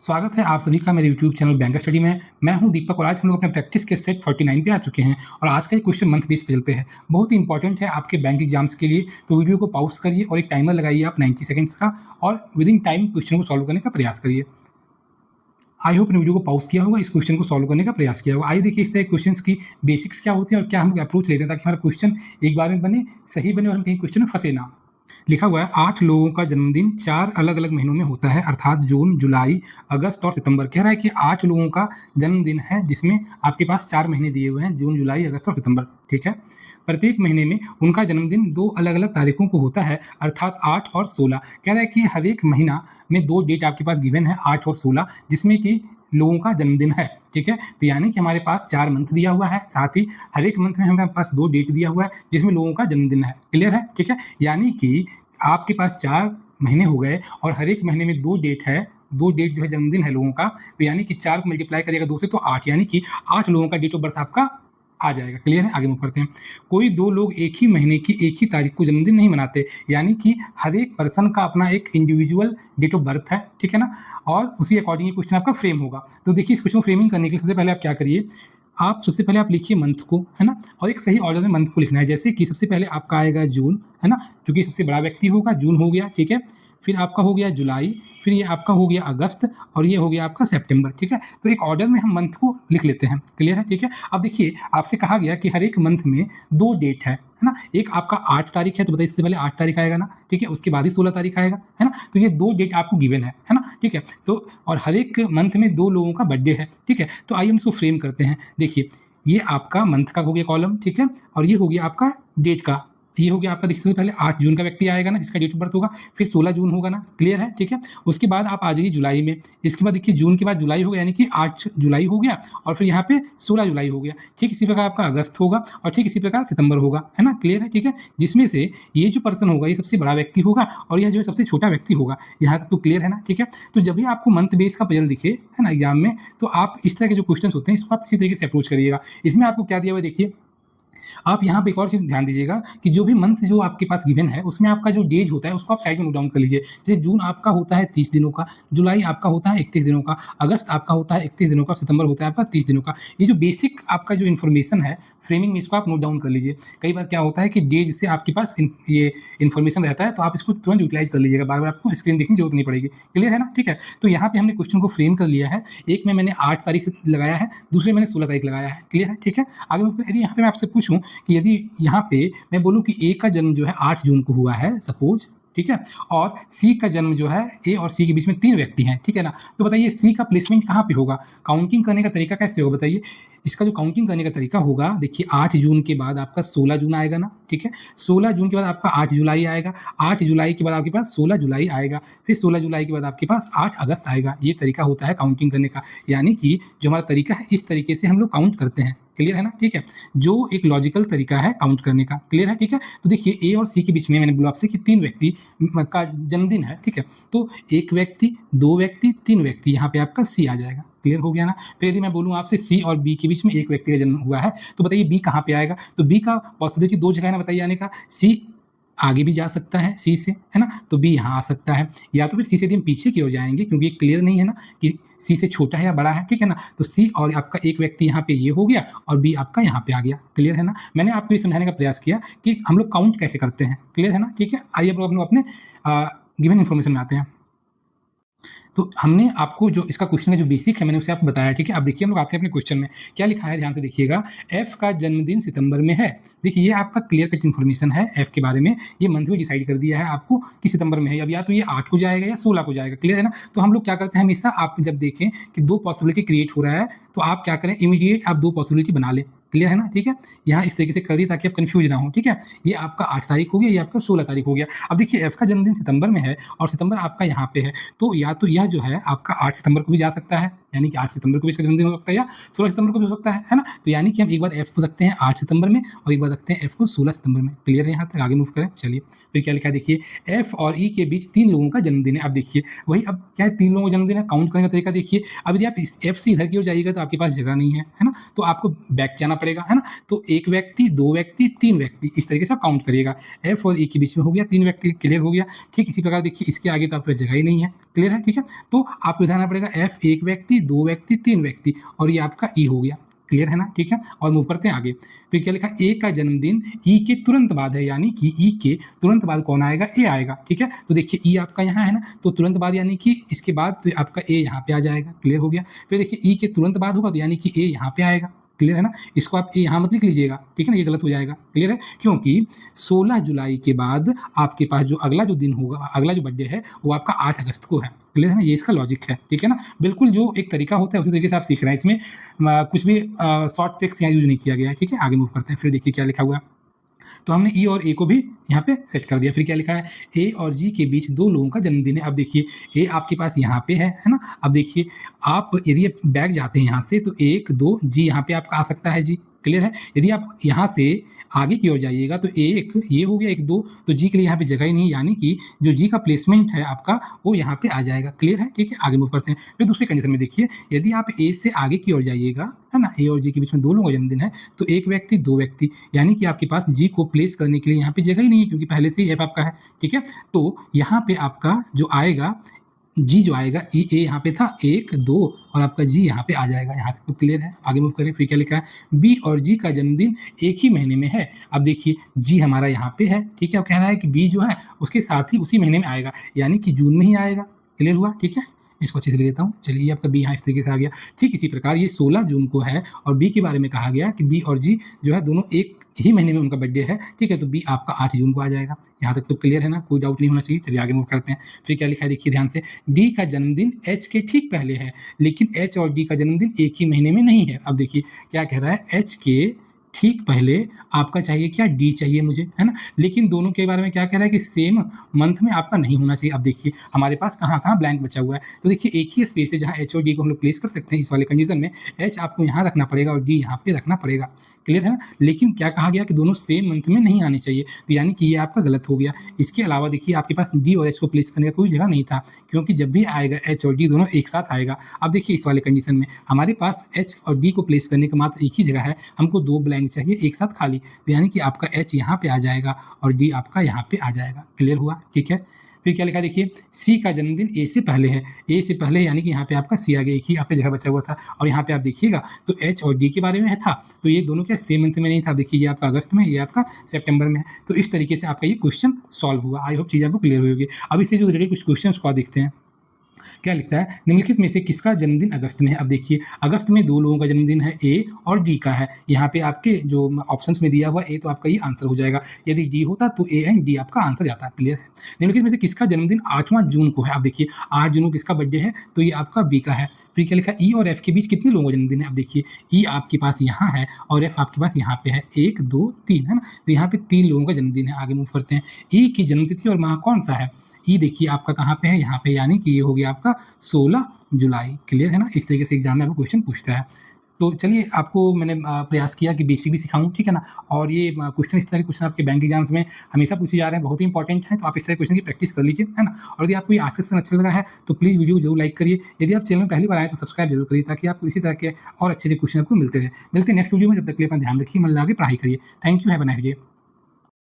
स्वागत है आप सभी का मेरे यूट्यूब चैनल बैंक स्टडी में। मैं हूं दीपक और आज हम लोग अपने प्रैक्टिस के सेट 49 पे आ चुके हैं और आज का ये क्वेश्चन मंथ बेस पे है। बहुत ही इंपॉर्टेंट है आपके बैंक एग्जाम्स के लिए, तो वीडियो को पॉज करिए और एक टाइमर लगाइए आप 90 सेकंड्स का और विद इन टाइम क्वेश्चन को सॉल्व करने का प्रयास करिए। आई होप ने वीडियो को पॉज किया होगा, इस क्वेश्चन को सॉल्व करने का प्रयास किया होगा। आइए देखिए इस तरह क्वेश्चन की बेसिक्स क्या होती है और क्या हम अप्रोच लेते हैं ताकि हमारा क्वेश्चन एक बार में बने, सही बने और हम कहीं क्वेश्चन में फंसे ना। लिखा हुआ है 8 लोगों का जन्मदिन 4 अलग-अलग महीनों में होता है, अर्थात जून, जुलाई, अगस्त और सितंबर। कह रहा है कि 8 लोगों का जन्मदिन है जिसमें आपके पास 4 महीने दिए हुए हैं, जून, जुलाई, अगस्त और सितंबर। ठीक है। प्रत्येक महीने में उनका जन्मदिन 2 अलग-अलग तारीखों को होता है, अर्थात 8 और 16। कह रहा है कि हर एक महीना में 2 डेट आपके पास गिवन है, 8 और 16, जिसमें कि लोगों का जन्मदिन है। ठीक है। तो यानी कि हमारे पास 4 मंथ दिया हुआ है, साथ ही हर एक मंथ में हमारे पास 2 डेट दिया हुआ है जिसमें लोगों का जन्मदिन है। क्लियर है? ठीक है। यानी कि आपके पास 4 महीने हो गए और हर एक महीने में 2 डेट है, 2 डेट जो है जन्मदिन है लोगों का, तो यानी कि 4 को मल्टीप्लाई करिएगा 2 से तो 8, यानी कि 8 लोगों का डेट ऑफ बर्थ आपका आ जाएगा। क्लियर है? आगे मूव करते हैं। कोई 2 लोग एक ही महीने की एक ही तारीख को जन्मदिन नहीं मनाते, यानी कि हर एक पर्सन का अपना एक इंडिविजुअल डेट ऑफ बर्थ है। ठीक है ना? और उसी अकॉर्डिंग ये क्वेश्चन आपका फ्रेम होगा। तो देखिए इस क्वेश्चन को फ्रेमिंग करने के लिए सबसे पहले आप क्या करिए, आप सबसे पहले आप लिखिए मंथ को, है ना? और एक सही ऑर्डर में मंथ को लिखना है। जैसे कि सबसे पहले आपका आएगा जून, है ना? क्योंकि सबसे बड़ा व्यक्ति होगा, जून हो गया, ठीक है? फिर आपका हो गया जुलाई, फिर ये आपका हो गया अगस्त और ये हो गया आपका सितंबर। ठीक है? तो एक ऑर्डर में हम मंथ को लिख लेते हैं। क्लियर है? ठीक है? अब देखिए आपसे कहा गया कि हर एक मंथ में 2 डेट है ना? एक आपका 8 तारीख है, तो बताइए सबसे पहले 8 तारीख आएगा ना? ठीक है? उसके बाद ही 16 तारीख आएगा, है ना? तो ये 2 डेट आपको गिवन है ना? ठीक है? तो और हर एक मंथ में 2 लोगों का बर्थडे है, ठीक है? तो आइए हम इसको फ्रेम करते हैं। देखिए, ये आपका मंथ का हो गया कॉलम, ठीक है? और ये हो गया आपका डेट का। ये हो गया आपका, देखिए सबसे पहले 8 जून का व्यक्ति आएगा ना जिसका डेट ऑफ बर्थ होगा, फिर 16 जून होगा ना, क्लियर है? ठीक है? उसके बाद आप आ जाइए जुलाई में, इसके बाद देखिए जून के बाद जुलाई हो गया, यानी कि 8 जुलाई हो गया और फिर यहाँ पे 16 जुलाई हो गया। ठीक इसी प्रकार आपका अगस्त होगा और ठीक इसी प्रकार सितंबर होगा, है ना? क्लियर है? ठीक है? जिसमें से ये जो पर्सन होगा ये सबसे बड़ा व्यक्ति होगा और यह जो है सबसे छोटा व्यक्ति होगा। यहाँ तक तो क्लियर है ना? ठीक है? तो जब भी आपको मंथ बेस का पजल दिखे, है ना, एग्जाम में, तो आप इस तरह के जो क्वेश्चंस होते हैं इसको आप इसी तरीके से अप्रोच करिएगा। इसमें आपको क्या दिया हुआ है देखिए, आप यहाँ पे एक और चीज़ ध्यान दीजिएगा कि जो भी मंथ जो आपके पास गिवन है उसमें आपका जो डेज होता है उसको आप साइड में नोट डाउन कर लीजिए। जैसे जून आपका होता है 30 दिनों का, जुलाई आपका होता है 31 दिनों का, अगस्त आपका होता है 31 दिनों का, सितंबर होता है आपका 30 दिनों का। ये जो बेसिक आपका जो इन्फॉर्मेशन है फ्रेमिंग में, इसको आप नोट डाउन कर लीजिए। कई बार क्या होता है कि डेज से आपके पास ये इन्फॉर्मेशन रहता है, तो आप इसको तुरंत यूटिलाइज कर लीजिएगा, बार बार आपको स्क्रीन देखने की जरूरत नहीं पड़ेगी। क्लियर है ना? ठीक है? तो यहाँ पे हमने क्वेश्चन को फ्रेम कर लिया है। एक में मैंने 8 तारीख लगाया है, दूसरे में मैंने 16 तारीख लगाया है। क्लियर है? ठीक है? आगे यदि यहाँ पे मैं आपसे पूछूं कि यदि यहाँ पे मैं बोलूँ कि ए का जन्म जो है 8 जून को हुआ है सपोज, ठीक है? और सी का जन्म जो है, ए और सी के बीच में 3 व्यक्ति हैं, ठीक है ना? तो बताइए सी का प्लेसमेंट कहाँ पे होगा? काउंटिंग करने का तरीका कैसे होगा बताइए? इसका जो काउंटिंग करने का तरीका होगा, देखिए 8 जून के बाद आपका 16 जून आएगा ना, ठीक है? 16 जून के बाद आपका 8 जुलाई आएगा, 8 जुलाई के बाद आपके पास 16 जुलाई आएगा, फिर 16 जुलाई के बाद आपके पास 8 अगस्त आएगा। ये तरीका होता है काउंटिंग करने का। यानी कि जो हमारा तरीका है इस तरीके से हम लोग काउंट करते हैं। क्लियर है ना? ठीक है? जो एक लॉजिकल तरीका है काउंट करने का। क्लियर है? ठीक है? तो देखिए ए और सी के बीच में मैंने बोला आपसे कि 3 व्यक्ति का जन्मदिन है, ठीक है? तो 1 व्यक्ति, 2 व्यक्ति, 3 व्यक्ति, यहाँ पे आपका सी आ जाएगा। क्लियर हो गया ना? फिर यदि मैं बोलूँ आपसे सी और बी के बीच में 1 व्यक्ति का जन्म हुआ है, तो बताइए बी कहाँ पे आएगा? तो बी का पॉसिबिलिटी 2 जगह है ना बताइए आने का। सी आगे भी जा सकता है सी से, है ना? तो बी यहाँ आ सकता है, या तो फिर सी से यदि हम पीछे की ओर जाएँगे क्योंकि ये क्लियर नहीं है ना कि सी से छोटा है या बड़ा है, ठीक है ना? तो सी और आपका 1 व्यक्ति यहाँ पे ये हो गया और बी आपका यहाँ पे आ गया। क्लियर है ना? मैंने आपको ये समझाने का प्रयास किया कि हम लोग काउंट कैसे करते हैं। क्लियर है ना? ठीक है? आइए अब हम लोग अपने गिवन इन्फॉर्मेशन में आते हैं। तो हमने आपको जो इसका क्वेश्चन का जो बेसिक है मैंने उसे आपको बताया, ठीक है? अब देखिए हम लोग आते हैं अपने क्वेश्चन में। क्या लिखा है ध्यान से देखिएगा, एफ का जन्मदिन सितंबर में है। देखिए ये आपका क्लियर कट इन्फॉर्मेशन है एफ के बारे में। ये मंथ भी डिसाइड कर दिया है आपको कि सितंबर में है। अब या तो ये 8 को जाएगा या 16 को जाएगा। क्लियर है ना? तो हम लोग क्या करते हैं हमेशा, आप जब देखें कि 2 पॉसिबिलिटी क्रिएट हो रहा है तो आप क्या करें, इमीडिएट आप 2 पॉसिबिलिटी बना लें। क्लियर है ना? ठीक है? यहाँ इस तरीके से कर दिए ताकि आप कंफ्यूज ना हो, ठीक है? ये आपका 8 तारीख हो गया, ये आपका 16 तारीख हो गया। अब देखिए एफ का जन्मदिन सितंबर में है और सितंबर आपका यहाँ पे है, तो या तो यह जो है आपका 8 सितंबर को भी जा सकता है, यानी कि 8 सितंबर को भी इसका जन्मदिन हो सकता है, या 16 सितंबर को भी हो सकता है ना? तो यानी कि हम एक बार एफ को रखते हैं 8 सितंबर में और एक बार रखते हैं एफ को 16 सितंबर में। क्लियर है यहाँ तक? आगे मूव करें, चलिए। फिर क्या लिखा है देखिए, एफ और ई के बीच 3 लोगों का जन्मदिन है। अब देखिए वही, अब क्या है 3 लोगों का जन्मदिन है, काउंट करने का तरीका देखिए। अब यदि आप इस एफ से इधर की ओर जाइएगा तो आपके पास जगह नहीं है, है ना? तो आपको बैक जाना पड़ेगा, है ना? तो 1 व्यक्ति, 2 व्यक्ति, 3 व्यक्ति, इस तरीके से आप काउंट करिएगा। एफ और ए के बीच में हो गया 3 व्यक्ति, क्लियर हो गया। ठीक इसी प्रकार देखिए इसके आगे तो आपके पास जगह ही नहीं है, क्लियर है, ठीक है? तो आपको ध्यान रखना पड़ेगा एफ 1 व्यक्ति, 2 व्यक्ति, 3 व्यक्ति और ये आपका ई हो गया, क्लियर है ना, ठीक है? और मूव करते हैं आगे। फिर क्या लिखा, ए का जन्मदिन ई के तुरंत बाद है, यानी कि ई के तुरंत बाद कौन आएगा, ए आएगा, ठीक है? तो देखिए ई आपका यहाँ है ना, तो तुरंत बाद यानी कि इसके बाद तो आपका ए यहाँ पे आ जाएगा, क्लियर हो गया। फिर देखिए ई के तुरंत बाद होगा तो यानी कि ए यहाँ पे आएगा, क्लियर है ना? इसको आप ए यहाँ मत लिख लीजिएगा, ठीक है ना, ये गलत हो जाएगा, क्लियर है? क्योंकि 16 जुलाई के बाद आपके पास जो अगला जो दिन होगा, अगला जो बर्थडे है वो आपका 8 अगस्त को है, क्लियर है ना? ये इसका लॉजिक है, ठीक है ना? बिल्कुल जो एक तरीका होता है उसी तरीके से आप सीख रहे हैं, इसमें कुछ भी शॉर्ट ट्रिक्स यहाँ यूज नहीं किया गया है, ठीक है? आगे मूव करते हैं। फिर देखिए क्या लिखा हुआ है, तो हमने ई और ए को भी यहाँ पे सेट कर दिया। फिर क्या लिखा है, ए और जी के बीच 2 लोगों का जन्मदिन है। अब देखिए ए आपके पास यहाँ पे है ना? अब देखिए आप यदि बैक जाते हैं यहाँ से तो 1, 2 जी यहाँ पे आपका आ सकता है जी, क्लियर है? यदि आप यहाँ से आगे की ओर जाइएगा तो 1 ये हो गया, 1, 2 तो जी के लिए यहाँ पे जगह ही नहीं है, यानी कि जो जी का प्लेसमेंट है आपका वो यहाँ पे आ जाएगा, क्लियर है? ठीक है, आगे मूव करते हैं। फिर दूसरी कंडीशन में देखिए, यदि आप ए से आगे की ओर जाइएगा, है ना? ए और जी के बीच में 2 लोगों का जन्मदिन है तो 1 व्यक्ति, 2 व्यक्ति, यानी कि आपके पास जी को प्लेस करने के लिए यहाँ पे जगह ही नहीं है क्योंकि पहले से ही एफ आपका है, ठीक है? तो यहाँ पे आपका जो आएगा जी जो आएगा ए यहाँ पे था 1, 2 और आपका जी यहाँ पे आ जाएगा, यहाँ तक तो क्लियर है। आगे मूव करें, फिर क्या लिखा है, बी और जी का जन्मदिन एक ही महीने में है। अब देखिए जी हमारा यहाँ पे है, ठीक है? अब कह रहा है कि बी जो है उसके साथ ही उसी महीने में आएगा, यानी कि जून में ही आएगा, क्लियर हुआ, ठीक है? इसको अच्छे से लिख देता हूँ। चलिए आपका बी यहाँ इस तरीके से आ गया। ठीक इसी प्रकार ये 16 जून को है और बी के बारे में कहा गया कि बी और जी जो है दोनों एक ही महीने में उनका बर्थडे है, ठीक है? तो बी आपका 8 जून को आ जाएगा। यहाँ तक तो क्लियर है ना, कोई डाउट नहीं होना चाहिए। चलिए आगे मूव करते हैं। फिर क्या लिखा है देखिए ध्यान से, डी का जन्मदिन एच के ठीक पहले है, लेकिन एच और डी का जन्मदिन एक ही महीने में नहीं है। अब देखिए क्या कह रहा है, एच के ठीक पहले आपका चाहिए क्या, डी चाहिए मुझे, है ना? लेकिन दोनों के बारे में क्या कह रहा है कि सेम मंथ में आपका नहीं होना चाहिए। अब देखिए हमारे पास कहाँ-कहाँ ब्लैंक बचा हुआ है, तो देखिए एक ही स्पेस है जहाँ एच और डी को हम लोग प्लेस कर सकते हैं। इस वाले कंडीशन में एच आपको यहाँ रखना पड़ेगा और डी यहाँ पे रखना पड़ेगा, क्लियर है ना? लेकिन क्या कहा गया कि दोनों सेम मंथ में नहीं आने चाहिए, तो यानी कि ये आपका गलत हो गया। इसके अलावा देखिए आपके पास डी और एच को प्लेस करने का कोई जगह नहीं था, क्योंकि जब भी आएगा एच और डी दोनों एक साथ आएगा। अब देखिए इस वाले कंडीशन में हमारे पास एच और डी को प्लेस करने का मात्र एक ही जगह है, हमको 2 ब्लैंक चाहिए एक साथ खाली, तो यानी कि आपका एच यहाँ पे आ जाएगा और डी आपका यहाँ पे आ जाएगा, क्लियर हुआ, ठीक है? फिर क्या लिखा देखिए, सी का जन्मदिन ए से पहले है, ए से पहले यानी कि यहाँ पे आपका सी आ गया, एक ही यहाँ पे जगह बचा हुआ था और यहाँ पे आप देखिएगा तो एच और डी के बारे में है था, तो ये दोनों क्या सेम मंथ में नहीं था। देखिए ये आपका अगस्त में, ये आपका सितंबर में है, तो इस तरीके से आपका ये क्वेश्चन सॉल्व हुआ। आई होप चीज़ आपको क्लियर हुई होगी। अब इससे जो रिलेटेड कुछ क्वेश्चन को देखते हैं। क्या लिखता है, निम्नलिखित में से किसका जन्मदिन अगस्त में है? अब देखिए अगस्त में 2 लोगों का जन्मदिन है, ए और डी का है। यहाँ पे आपके जो ऑप्शंस में दिया हुआ ए तो आपका ये आंसर हो जाएगा, यदि डी होता तो ए एंड डी आपका आंसर जाता है, क्लियर है? निम्नलिखित में से किसका जन्मदिन 8वां जून को है? अब देखिए 8 जून को किसका बर्थडे है, तो ये आपका बी का है। फिर क्या लिखा, ई और एफ के बीच कितने लोगों का जन्मदिन है? अब देखिए ई आपके पास यहाँ है और एफ आपके पास यहाँ पे है, 1, 2, 3 है ना, तो यहाँ पे 3 लोगों का जन्मदिन है। आगे मूव करते हैं। ई की जन्मतिथि और माह कौन सा है? ई देखिए आपका कहाँ पे है, यहाँ पे, यानी कि ये हो गया आपका 16 जुलाई, क्लियर है ना? इस तरीके से एग्जाम में आपको क्वेश्चन पूछता है। तो चलिए आपको मैंने प्रयास किया कि बेसिक भी सिखाऊँ, ठीक है ना? और ये क्वेश्चन इस तरह के क्वेश्चन आपके बैंक एग्जाम्स में हमेशा पूछे जा रहे हैं, बहुत ही इंपॉर्टेंट है, तो आप इस तरह के क्वेश्चन की प्रैक्टिस कर लीजिए, है ना? और यदि आपको ये आज सेशन अच्छा लगा है तो प्लीज़ वीडियो को जरूर लाइक करिए। यदि आप चैनल में पहली बार आए तो सब्सक्राइब जरूर करिए, ताकि आपको इसी तरह के और अच्छे क्वेश्चन आपको मिलते रहे। मिलते हैं नेक्स्ट वीडियो में, जब तक के लिए अपना ध्यान रखिए, मन लगा के पढ़ाई करिए। Thank you, have a nice day.